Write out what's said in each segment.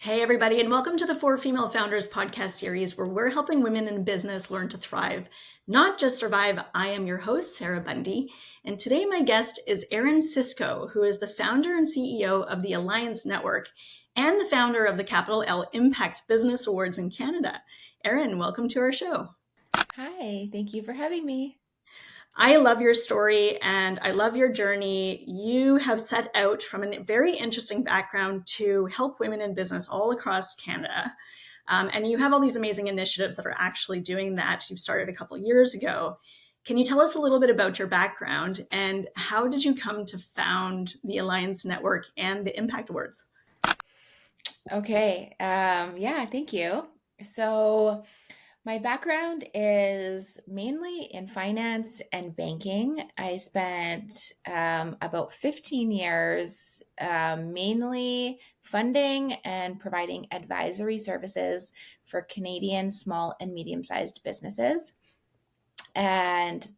Hey, everybody, and welcome to the For Female Founders podcast series, where we're helping women in business learn to thrive, not just survive. I am your host, Sarah Bundy, and today my guest is Erin Sisko, who is the founder and CEO of the Elleiance Network and the founder of the Capital L Impact Business Awards in Canada. Erin, welcome to our show. Hi, thank you for having me. I love your story and I love your journey. You have set out from a very interesting background to help women in business all across Canada. And you have all these amazing initiatives that are actually doing that. You've started a couple of years ago. Can you tell us a little bit about your background and how did you come to found the Elleiance Network and the Impact Awards? Okay, yeah, thank you. So, my background is mainly in finance and banking. I spent about 15 years mainly funding and providing advisory services for Canadian small and medium-sized businesses. And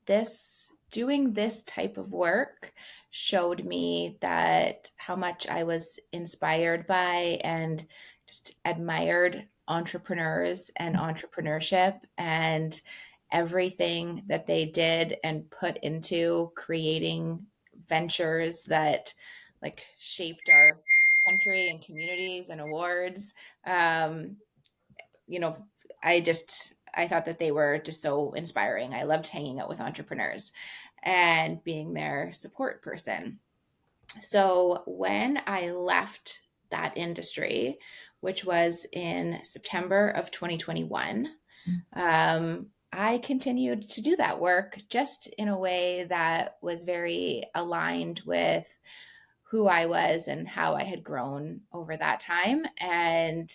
doing this type of work showed me that how much I was inspired by and just admired entrepreneurs and entrepreneurship and everything that they did and put into creating ventures that like shaped our country and communities and awards. Um, you know, I thought that they were just so inspiring. I loved hanging out with entrepreneurs and being their support person. So when I left that industry, which was in September of 2021, I continued to do that work just in a way that was very aligned with who I was and how I had grown over that time. And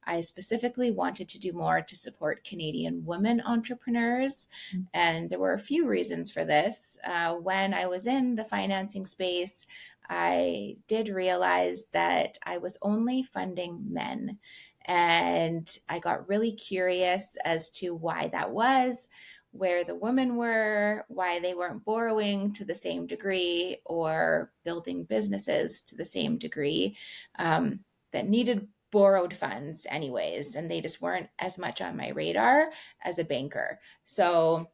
I specifically wanted to do more to support Canadian women entrepreneurs. And there were a few reasons for this. When I was in the financing space, I did realize that I was only funding men. And I got really curious as to why that was, where the women were, why they weren't borrowing to the same degree or building businesses to the same degree that needed borrowed funds anyways, and they just weren't as much on my radar as a banker. So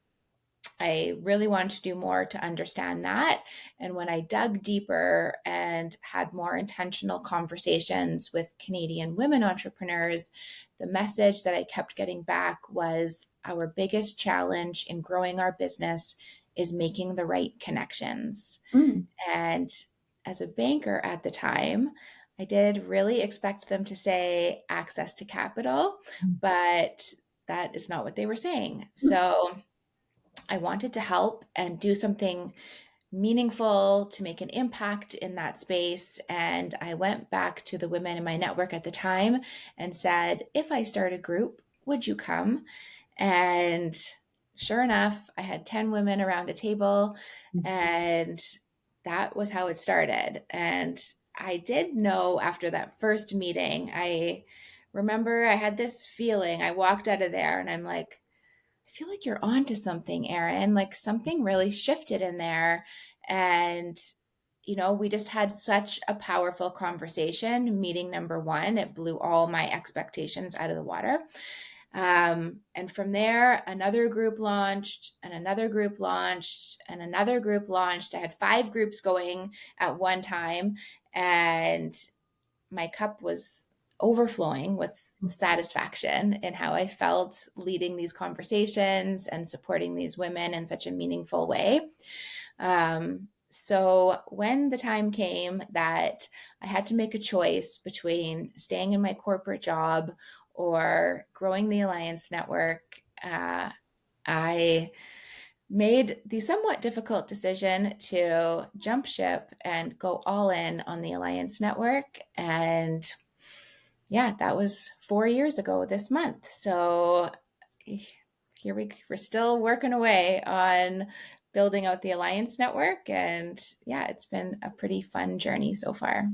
I really wanted to do more to understand that. And when I dug deeper and had more intentional conversations with Canadian women entrepreneurs, the message that I kept getting back was our biggest challenge in growing our business is making the right connections. Mm. And as a banker at the time, I did really expect them to say access to capital, but that is not what they were saying. So I wanted to help and do something meaningful to make an impact in that space. And I went back to the women in my network at the time and said, if I start a group, would you come? And sure enough, I had 10 women around a table, and that was how it started. And I did know after that first meeting, I remember I had this feeling. I walked out of there and I'm like, I feel like you're onto something, Erin. Like something really shifted in there. And, we just had such a powerful conversation. Meeting number one, it blew all my expectations out of the water. And from there, another group launched, and another group launched, and another group launched. I had 5 groups going at one time, and my cup was overflowing with satisfaction in how I felt leading these conversations and supporting these women in such a meaningful way. So when the time came that I had to make a choice between staying in my corporate job or growing the Elleiance Network, I made the somewhat difficult decision to jump ship and go all in on the Elleiance Network. And yeah, that was 4 years ago this month. So here we're still working away on building out the Elleiance Network. And yeah, it's been a pretty fun journey so far.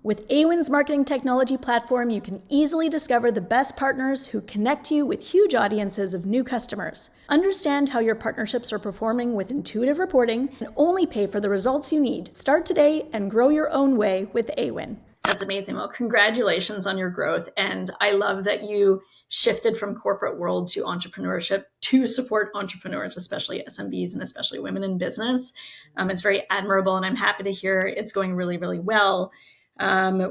With Awin's marketing technology platform, you can easily discover the best partners who connect you with huge audiences of new customers. Understand how your partnerships are performing with intuitive reporting and only pay for the results you need. Start today and grow your own way with Awin. That's amazing. Well, congratulations on your growth. And I love that you shifted from corporate world to entrepreneurship to support entrepreneurs, especially SMBs and especially women in business. It's very admirable, and I'm happy to hear it's going really, really well.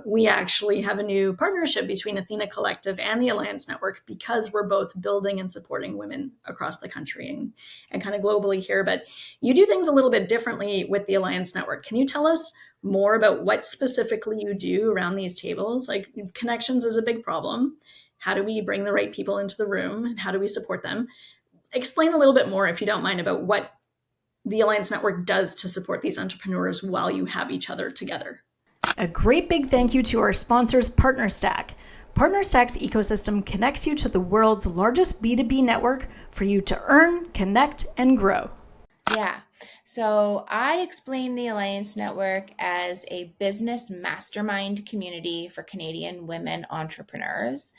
We actually have a new partnership between Athena Collective and the Elleiance Network because we're both building and supporting women across the country and kind of globally here. But you do things a little bit differently with the Elleiance Network. Can you tell us more about what specifically you do around these tables? Like, connections is a big problem. How do we bring the right people into the room, and how do we support them? Explain a little bit more, if you don't mind, about what the Elleiance Network does to support these entrepreneurs while you have each other together. A great big thank you to our sponsors, PartnerStack. PartnerStack's ecosystem connects you to the world's largest B2B network for you to earn, connect, and grow. Yeah. So I explain the Elleiance Network as a business mastermind community for Canadian women entrepreneurs.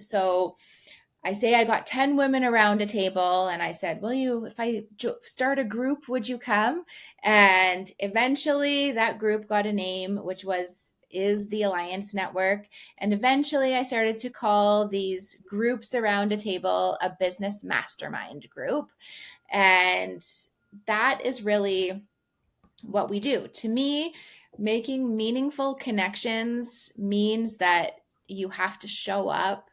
So I say I got 10 women around a table and I said, if I start a group, would you come? And eventually that group got a name, which is the Elleiance Network. And eventually I started to call these groups around a table a business mastermind group. And that is really what we do. To me, making meaningful connections means that you have to show up.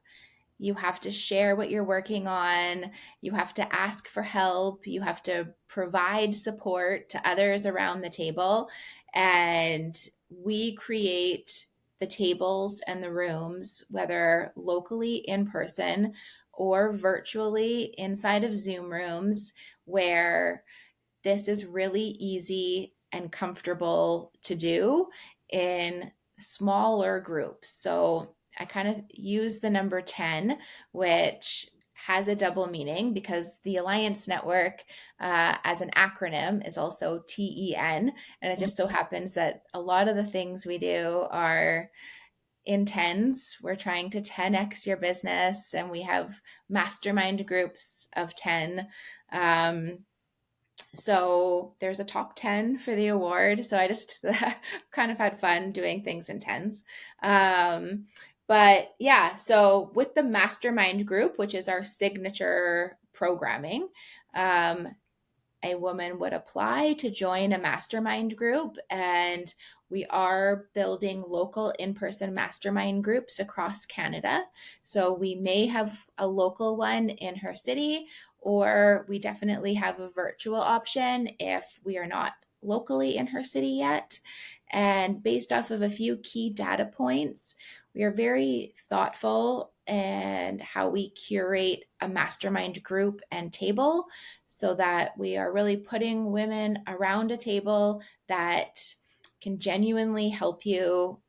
You have to share what you're working on. You have to ask for help. You have to provide support to others around the table. And we create the tables and the rooms, whether locally in person or virtually inside of Zoom rooms, where this is really easy and comfortable to do in smaller groups. So I kind of use the number 10, which has a double meaning because the Elleiance Network, as an acronym, is also TEN. And it just so happens that a lot of the things we do are in tens. We're trying to 10x your business, and we have mastermind groups of 10. So there's a top 10 for the award. So I just kind of had fun doing things in tens. But yeah, so with the mastermind group, which is our signature programming, a woman would apply to join a mastermind group, and we are building local in-person mastermind groups across Canada. So we may have a local one in her city, or we definitely have a virtual option if we are not locally in her city yet. And based off of a few key data points, we are very thoughtful and how we curate a mastermind group and table so that we are really putting women around a table that can genuinely help you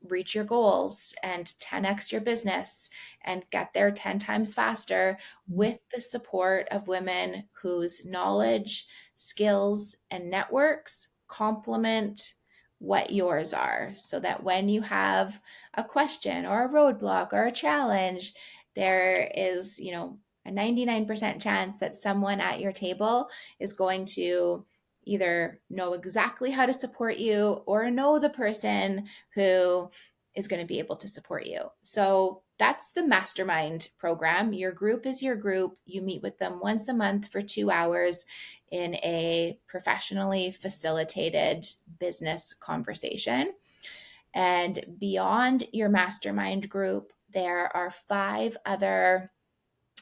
reach your goals and 10x your business and get there 10 times faster with the support of women whose knowledge, skills, and networks complement what yours are, so that when you have a question or a roadblock or a challenge, there is, a 99% chance that someone at your table is going to either know exactly how to support you or know the person who is going to be able to support you. So that's the mastermind program. Your group is your group. You meet with them once a month for 2 hours in a professionally facilitated business conversation. And beyond your mastermind group, there are 5 other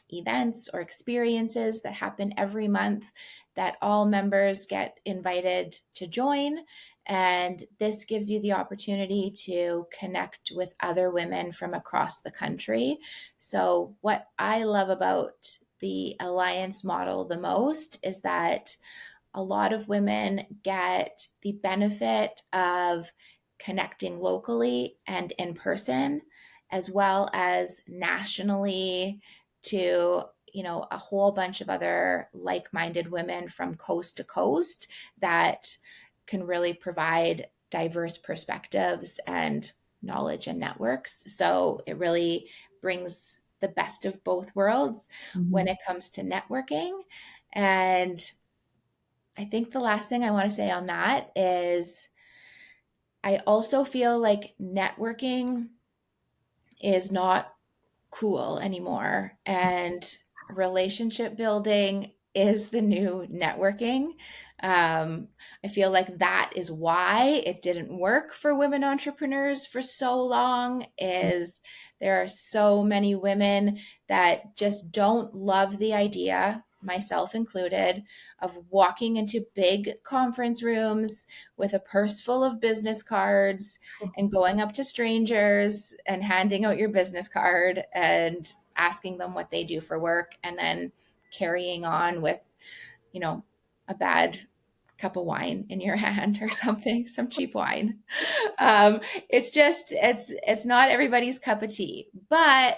events or experiences that happen every month that all members get invited to join. And this gives you the opportunity to connect with other women from across the country. So what I love about the Elleiance model the most is that a lot of women get the benefit of connecting locally and in person, as well as nationally to a whole bunch of other like-minded women from coast to coast that can really provide diverse perspectives and knowledge and networks. So it really brings the best of both worlds when it comes to networking. And I think the last thing I want to say on that is I also feel like networking is not cool anymore, and relationship building is the new networking. I feel like that is why it didn't work for women entrepreneurs for so long, is there are so many women that just don't love the idea, myself included, of walking into big conference rooms with a purse full of business cards and going up to strangers and handing out your business card and asking them what they do for work, and then carrying on with, you know, a bad cup of wine in your hand or something, some cheap wine. It's just, it's not everybody's cup of tea. But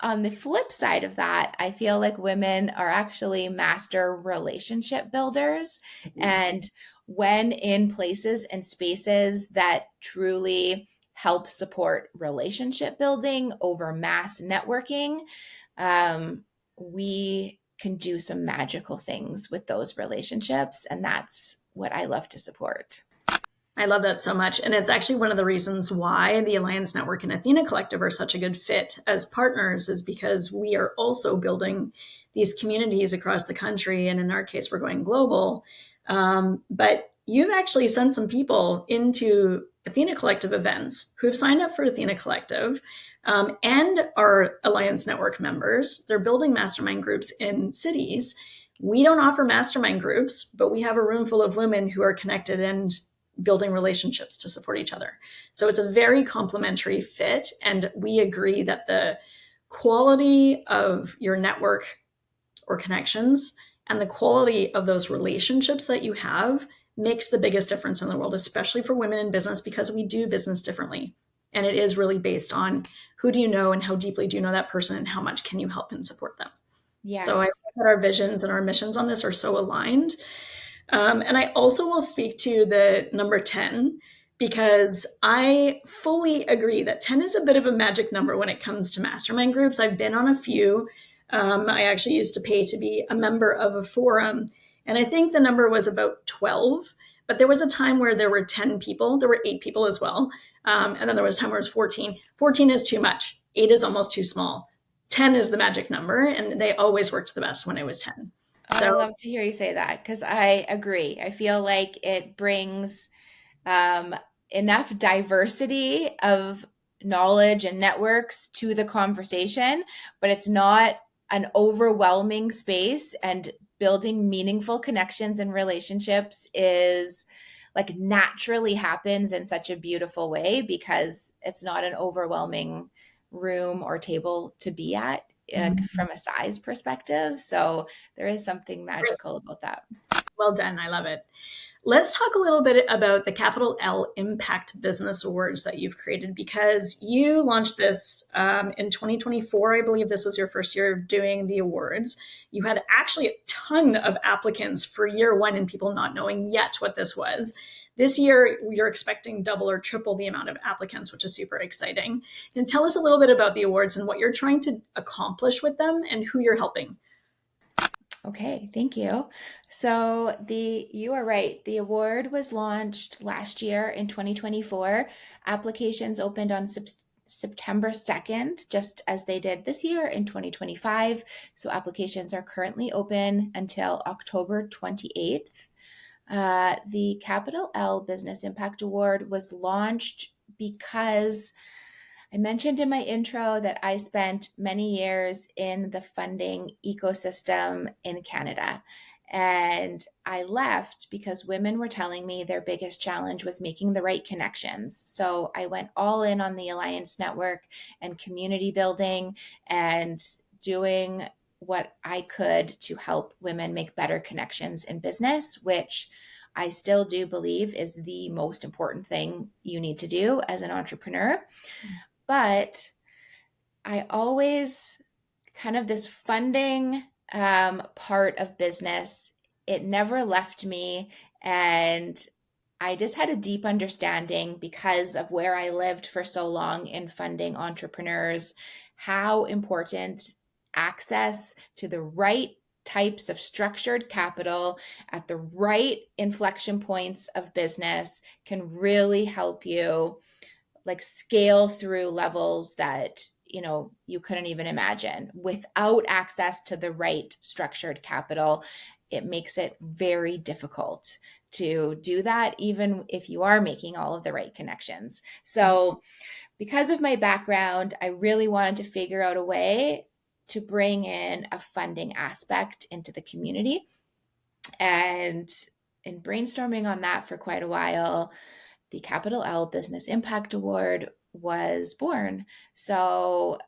on the flip side of that, I feel like women are actually master relationship builders. And when in places and spaces that truly help support relationship building over mass networking, we can do some magical things with those relationships. And that's what I love to support. I love that so much. And it's actually one of the reasons why the Elleiance Network and Athena Collective are such a good fit as partners, is because we are also building these communities across the country. And in our case, we're going global. But you've actually sent some people into Athena Collective events who have signed up for Athena Collective and are Elleiance Network members. They're building mastermind groups in cities. We don't offer mastermind groups, but we have a room full of women who are connected and building relationships to support each other. So it's a very complementary fit. And we agree that the quality of your network or connections and the quality of those relationships that you have makes the biggest difference in the world, especially for women in business, because we do business differently. And it is really based on who do you know and how deeply do you know that person and how much can you help and support them. Yes. So I think that our visions and our missions on this are so aligned. And I also will speak to the number 10, because I fully agree that 10 is a bit of a magic number when it comes to mastermind groups. I've been on a few. I actually used to pay to be a member of a forum, and I think the number was about 12. But there was a time where there were 10 people. There were 8 people as well. And then there was a time where it was 14. 14 is too much. 8 is almost too small. 10 is the magic number, and they always worked the best when it was 10. Oh, I love to hear you say that, because I agree. I feel like it brings enough diversity of knowledge and networks to the conversation, but it's not an overwhelming space. And building meaningful connections and relationships is like naturally happens in such a beautiful way, because it's not an overwhelming room or table to be at from a size perspective. So there is something magical about that. Well done. I love it. Let's talk a little bit about the Capital L Impact Business Awards that you've created, because you launched this in 2024. I believe this was your first year of doing the awards. You had actually a ton of applicants for year one and people not knowing yet what this was. This year, you're expecting double or triple the amount of applicants, which is super exciting. And tell us a little bit about the awards and what you're trying to accomplish with them and who you're helping. Okay, thank you. So you are right. The award was launched last year in 2024. Applications opened on September 2nd, just as they did this year in 2025. So applications are currently open until October 28th. The Capital L Business Impact Award was launched because I mentioned in my intro that I spent many years in the funding ecosystem in Canada. And I left because women were telling me their biggest challenge was making the right connections. So I went all in on the Elleiance Network and community building and doing what I could to help women make better connections in business, which I still do believe is the most important thing you need to do as an entrepreneur. But I always kind of this funding part of business, it never left me. And I just had a deep understanding, because of where I lived for so long in funding entrepreneurs, how important access to the right types of structured capital at the right inflection points of business can really help you like scale through levels that you couldn't even imagine without access to the right structured capital. It makes it very difficult to do that, even if you are making all of the right connections. So because of my background, I really wanted to figure out a way to bring in a funding aspect into the community. And in brainstorming on that for quite a while, the Capital L Business Impact Award was born. So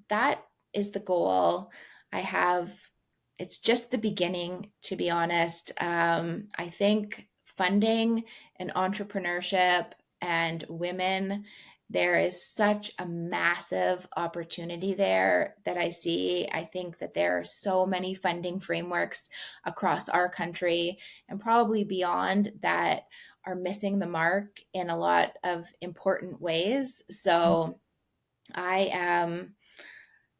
that is the goal. It's just the beginning, to be honest. I think funding and entrepreneurship and women, there is such a massive opportunity there that I see. I think that there are so many funding frameworks across our country and probably beyond that are missing the mark in a lot of important ways. So I am,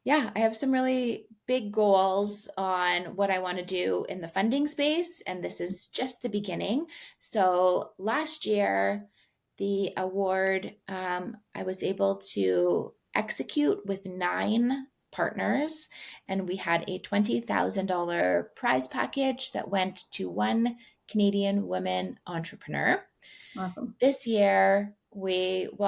I have some really big goals on what I want to do in the funding space, and this is just the beginning. So last year, the award, I was able to execute with 9 partners, and we had a $20,000 prize package that went to one Canadian woman entrepreneur. Awesome. This year, when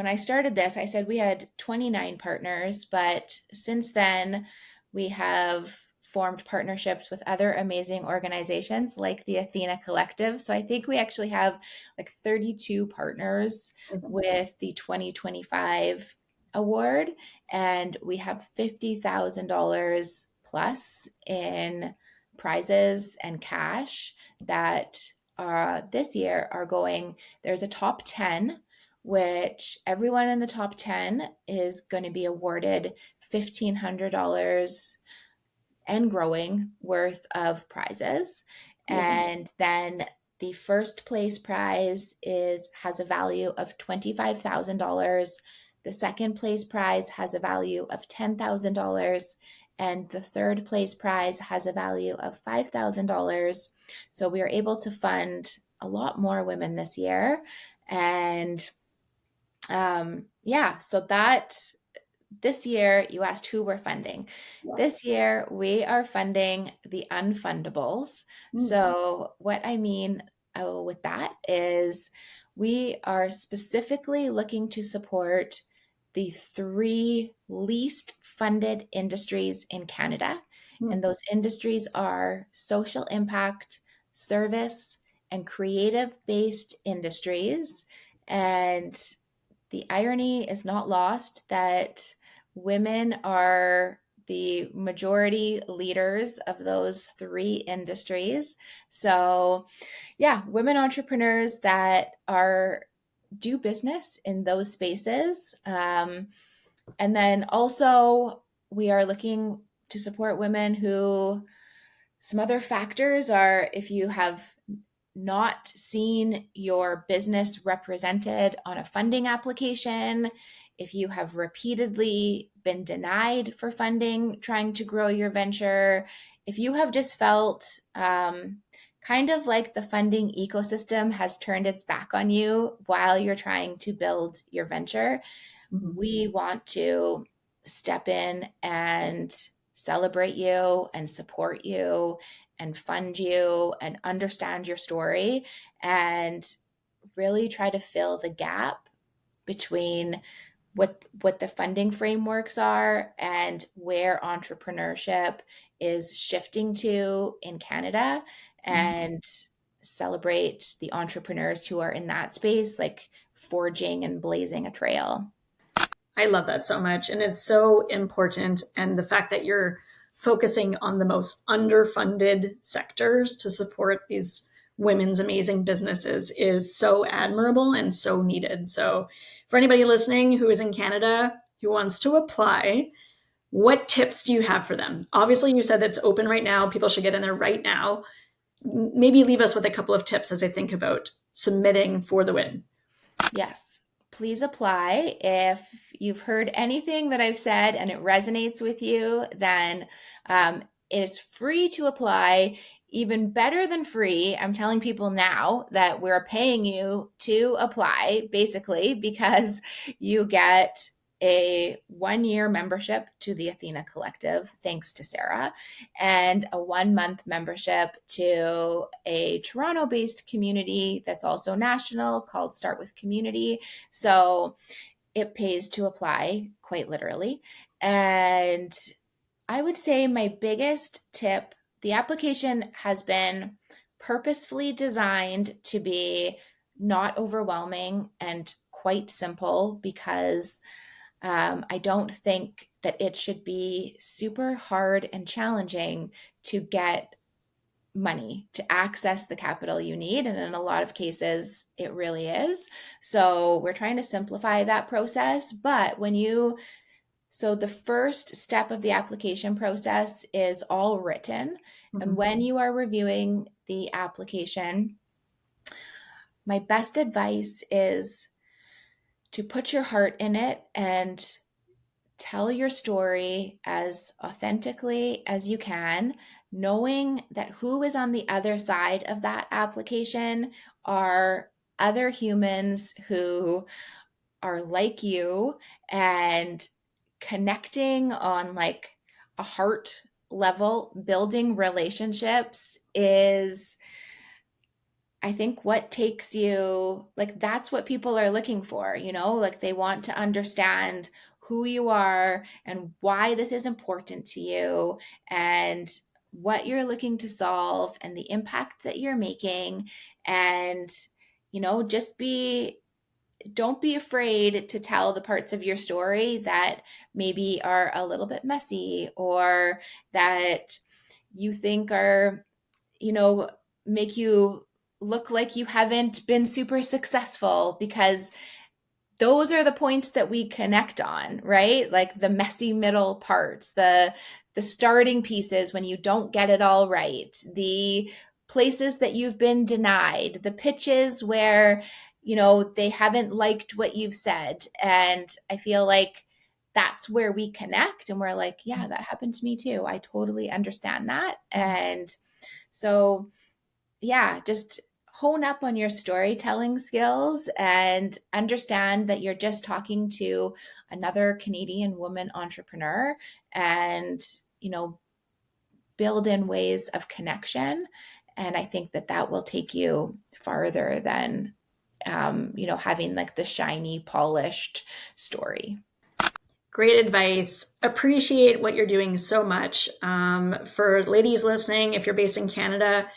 I started this, I said we had 29 partners, but since then, we have formed partnerships with other amazing organizations like the Athena Collective. So I think we actually have like 32 partners with the 2025 award, and we have $50,000 plus in prizes and cash that this year are going. There's a top 10, which everyone in the top 10 is going to be awarded $1,500 and growing worth of prizes. And then the first place prize has a value of $25,000. The second place prize has a value of $10,000. And the third place prize has a value of $5,000. So we are able to fund a lot more women this year. And so that this year, you asked who we're funding. Yeah. This year, we are funding the unfundables. So what I mean with that is we are specifically looking to support the 3 least funded industries in Canada. And those industries are social impact, service, and creative-based industries. And the irony is not lost that women are the majority leaders of those 3 industries. So women entrepreneurs that do business in those spaces. And then also we are looking to support women who, some other factors are if you have not seen your business represented on a funding application, if you have repeatedly been denied for funding, trying to grow your venture, if you have just felt kind of like the funding ecosystem has turned its back on you while you're trying to build your venture, we want to step in and celebrate you and support you and fund you and understand your story and really try to fill the gap between what the funding frameworks are and where entrepreneurship is shifting to in Canada, and celebrate the entrepreneurs who are in that space, like forging and blazing a trail. I love that so much. And it's so important. And the fact that you're focusing on the most underfunded sectors to support these women's amazing businesses is so admirable and so needed. So for anybody listening who is in Canada, who wants to apply, what tips do you have for them? Obviously, you said it's open right now. People should get in there right now. Maybe leave us with a couple of tips as I think about submitting for the win. Yes, please apply. If you've heard anything that I've said and it resonates with you, then it is free to apply. Even better than free, I'm telling people now that we're paying you to apply, basically, because you get a 1-year membership to the Athena Collective, thanks to Sarah, and a 1-month membership to a Toronto-based community that's also national called Start With Community. So it pays to apply, quite literally. And I would say my biggest tip, the application has been purposefully designed to be not overwhelming and quite simple, because I don't think that it should be super hard and challenging to get money, to access the capital you need. And in a lot of cases, it really is. So we're trying to simplify that process. But so the first step of the application process is all written. Mm-hmm. And when you are reviewing the application, my best advice is to put your heart in it and tell your story as authentically as you can, knowing that who is on the other side of that application are other humans who are like you, and connecting on like a heart level, building relationships is, I think, what takes you, like, that's what people are looking for, like they want to understand who you are and why this is important to you and what you're looking to solve and the impact that you're making. And, don't be afraid to tell the parts of your story that maybe are a little bit messy or that you think are, make you look like you haven't been super successful, because those are the points that we connect on, right? Like the messy middle parts, the starting pieces when you don't get it all right, the places that you've been denied, the pitches where, they haven't liked what you've said. And I feel like that's where we connect and we're like, yeah, that happened to me too. I totally understand that. And so, yeah, just hone up on your storytelling skills and understand that you're just talking to another Canadian woman entrepreneur, and, build in ways of connection. And I think that will take you farther than, having like the shiny, polished story. Great advice. Appreciate what you're doing so much. For ladies listening, if you're based in Canada,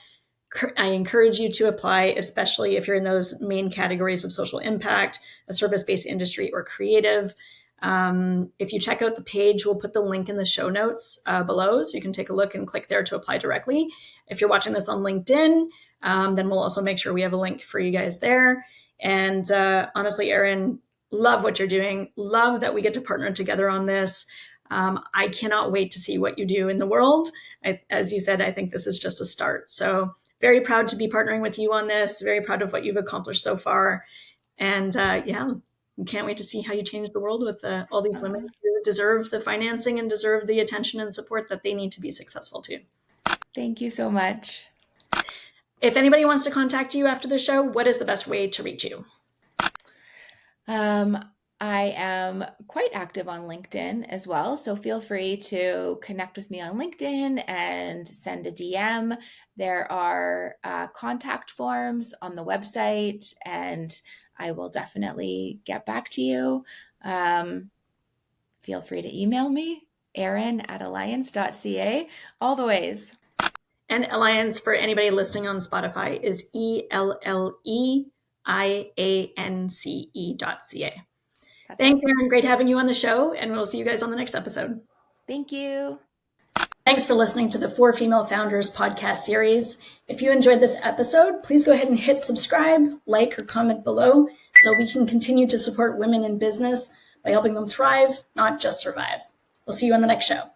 I encourage you to apply, especially if you're in those main categories of social impact, a service-based industry, or creative. If you check out the page, we'll put the link in the show notes below, so you can take a look and click there to apply directly. If you're watching this on LinkedIn, then we'll also make sure we have a link for you guys there. And honestly, Erin, love what you're doing. Love that we get to partner together on this. I cannot wait to see what you do in the world. As you said, I think this is just a start. So very proud to be partnering with you on this. Very proud of what you've accomplished so far. And can't wait to see how you change the world with all these women who deserve the financing and deserve the attention and support that they need to be successful too. Thank you so much. If anybody wants to contact you after the show, what is the best way to reach you? I am quite active on LinkedIn as well, so feel free to connect with me on LinkedIn and send a DM. There are contact forms on the website, and I will definitely get back to you. Feel free to email me, Erin@Elleiance.ca, all the ways. And Elleiance, for anybody listening on Spotify, is ELLEIANCE.ca. Thanks, Erin. Great having you on the show, and we'll see you guys on the next episode. Thank you. Thanks for listening to the 4 Female Founders podcast series. If you enjoyed this episode, please go ahead and hit subscribe, like, or comment below so we can continue to support women in business by helping them thrive, not just survive. We'll see you on the next show.